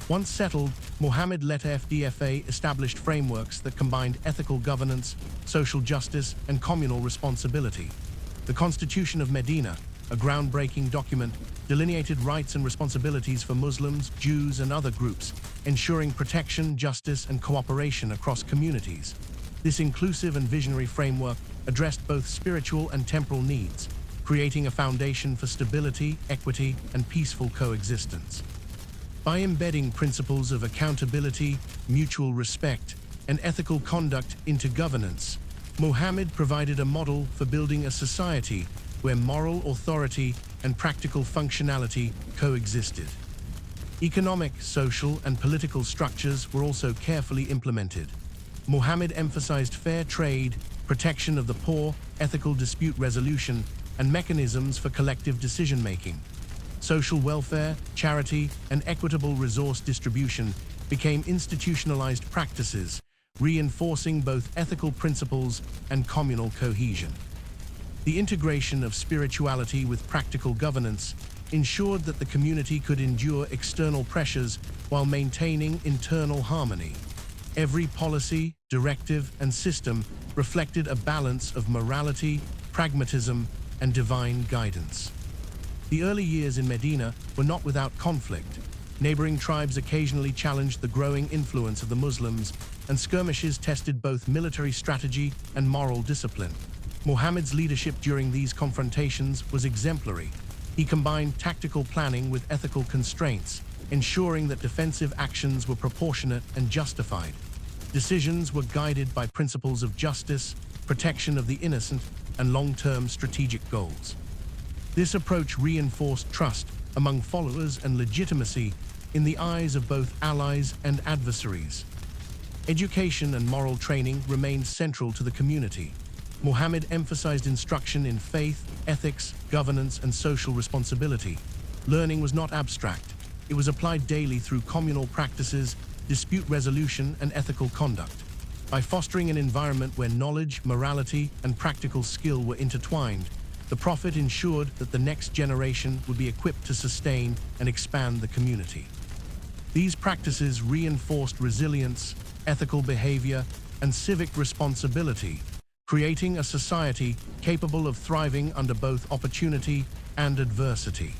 Once settled, Muhammad-led FDFA established frameworks that combined ethical governance, social justice, and communal responsibility. The Constitution of Medina, a groundbreaking document, delineated rights and responsibilities for Muslims, Jews, and other groups, ensuring protection, justice, and cooperation across communities. This inclusive and visionary framework addressed both spiritual and temporal needs, creating a foundation for stability, equity, and peaceful coexistence. By embedding principles of accountability, mutual respect, and ethical conduct into governance, Muhammad provided a model for building a society where moral authority and practical functionality coexisted. Economic, social, and political structures were also carefully implemented. Muhammad emphasized fair trade, protection of the poor, ethical dispute resolution, and mechanisms for collective decision-making. Social welfare, charity, and equitable resource distribution became institutionalized practices, reinforcing both ethical principles and communal cohesion. The integration of spirituality with practical governance ensured that the community could endure external pressures while maintaining internal harmony. Every policy, directive, and system reflected a balance of morality, pragmatism, and divine guidance. The early years in Medina were not without conflict. Neighboring tribes occasionally challenged the growing influence of the Muslims, and skirmishes tested both military strategy and moral discipline. Muhammad's leadership during these confrontations was exemplary. He combined tactical planning with ethical constraints, ensuring that defensive actions were proportionate and justified. Decisions were guided by principles of justice, protection of the innocent, and long-term strategic goals. This approach reinforced trust among followers and legitimacy in the eyes of both allies and adversaries. Education and moral training remained central to the community. Muhammad emphasized instruction in faith, ethics, governance, and social responsibility. Learning was not abstract. It was applied daily through communal practices, dispute resolution, and ethical conduct. By fostering an environment where knowledge, morality, and practical skill were intertwined, the Prophet ensured that the next generation would be equipped to sustain and expand the community. These practices reinforced resilience, ethical behavior, and civic responsibility, creating a society capable of thriving under both opportunity and adversity.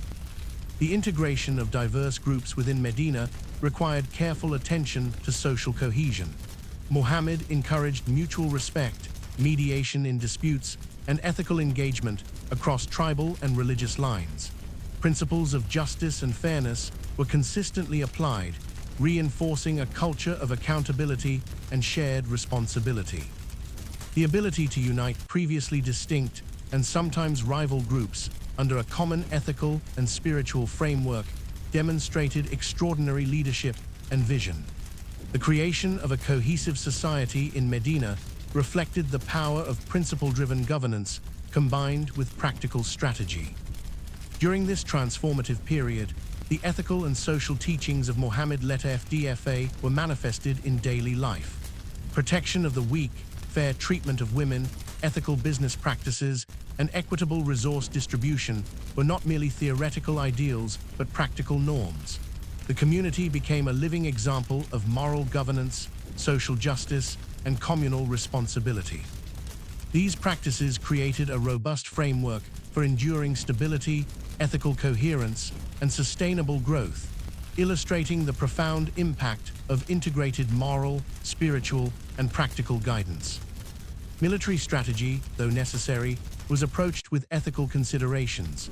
The integration of diverse groups within Medina required careful attention to social cohesion. Muhammad encouraged mutual respect, mediation in disputes, and ethical engagement across tribal and religious lines. Principles of justice and fairness were consistently applied, reinforcing a culture of accountability and shared responsibility. The ability to unite previously distinct and sometimes rival groups under a common ethical and spiritual framework demonstrated extraordinary leadership and vision. The creation of a cohesive society in Medina reflected the power of principle-driven governance combined with practical strategy. During this transformative period, the ethical and social teachings of Muhammad-led FDFA were manifested in daily life. Protection of the weak, fair treatment of women, ethical business practices, and equitable resource distribution were not merely theoretical ideals but practical norms. The community became a living example of moral governance, social justice, and communal responsibility. These practices created a robust framework for enduring stability, ethical coherence, and sustainable growth, illustrating the profound impact of integrated moral, spiritual, and practical guidance. Military strategy, though necessary, was approached with ethical considerations.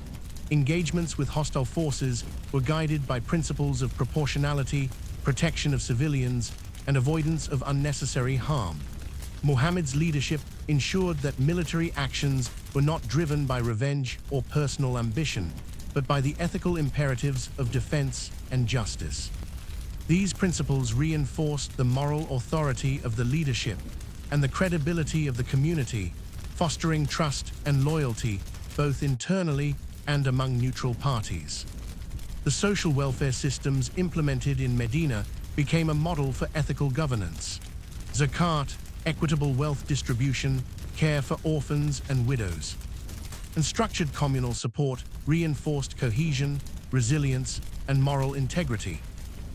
Engagements with hostile forces were guided by principles of proportionality, protection of civilians, and avoidance of unnecessary harm. Muhammad's leadership ensured that military actions were not driven by revenge or personal ambition, but by the ethical imperatives of defense and justice. These principles reinforced the moral authority of the leadership and the credibility of the community, fostering trust and loyalty both internally and among neutral parties. The social welfare systems implemented in Medina became a model for ethical governance. Zakat, equitable wealth distribution, care for orphans and widows, and structured communal support reinforced cohesion, resilience, and moral integrity.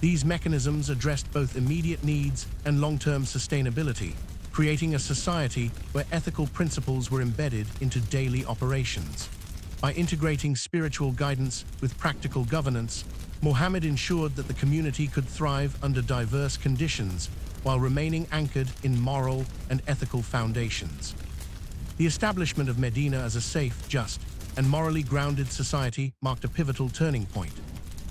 These mechanisms addressed both immediate needs and long-term sustainability, creating a society where ethical principles were embedded into daily operations. By integrating spiritual guidance with practical governance, Muhammad ensured that the community could thrive under diverse conditions while remaining anchored in moral and ethical foundations. The establishment of Medina as a safe, just, and morally grounded society marked a pivotal turning point.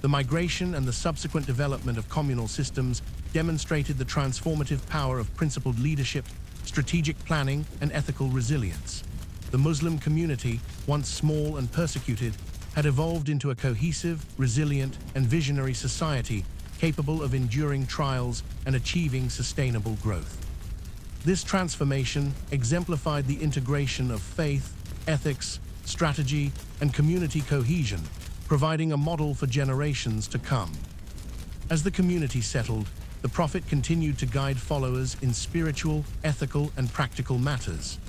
The migration and the subsequent development of communal systems demonstrated the transformative power of principled leadership, strategic planning, and ethical resilience. The Muslim community, once small and persecuted, had evolved into a cohesive, resilient, and visionary society capable of enduring trials and achieving sustainable growth. This transformation exemplified the integration of faith, ethics, strategy, and community cohesion, providing a model for generations to come. As the community settled, the Prophet continued to guide followers in spiritual, ethical, and practical matters.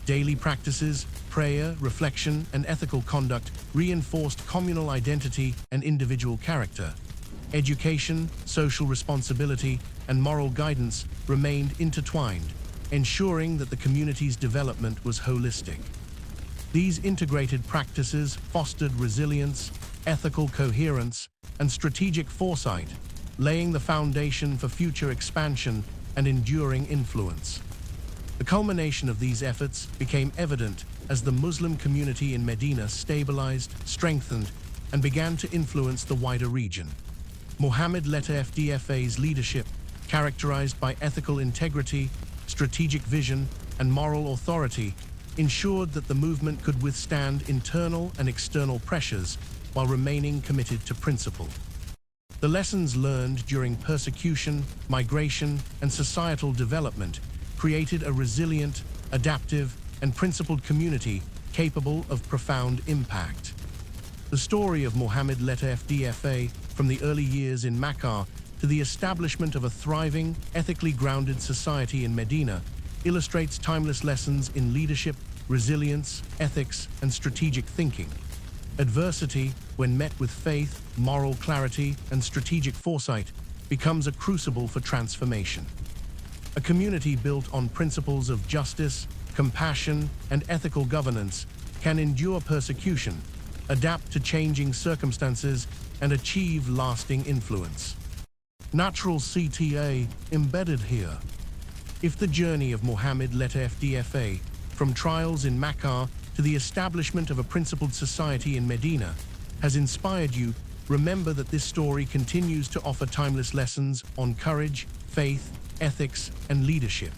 Daily practices, prayer, reflection, and ethical conduct reinforced communal identity and individual character. Education, social responsibility, and moral guidance remained intertwined, ensuring that the community's development was holistic. These integrated practices fostered resilience, ethical coherence, and strategic foresight, laying the foundation for future expansion and enduring influence. The culmination of these efforts became evident as the Muslim community in Medina stabilized, strengthened, and began to influence the wider region. Muhammad led FDFA's leadership, characterized by ethical integrity, strategic vision, and moral authority, ensured that the movement could withstand internal and external pressures while remaining committed to principle. The lessons learned during persecution, migration, and societal development created a resilient, adaptive, and principled community capable of profound impact. The story of Muhammad led FDFA from the early years in Mecca to the establishment of a thriving, ethically grounded society in Medina illustrates timeless lessons in leadership, resilience, ethics, and strategic thinking. Adversity, when met with faith, moral clarity, and strategic foresight, becomes a crucible for transformation. A community built on principles of justice, compassion, and ethical governance can endure persecution, adapt to changing circumstances, and achieve lasting influence. Natural CTA embedded here. If the journey of Muhammad led FDFA from trials in Mecca to the establishment of a principled society in Medina has inspired you, remember that this story continues to offer timeless lessons on courage, faith, ethics, and leadership.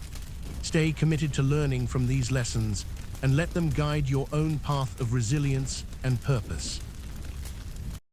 Stay committed to learning from these lessons and let them guide your own path of resilience and purpose.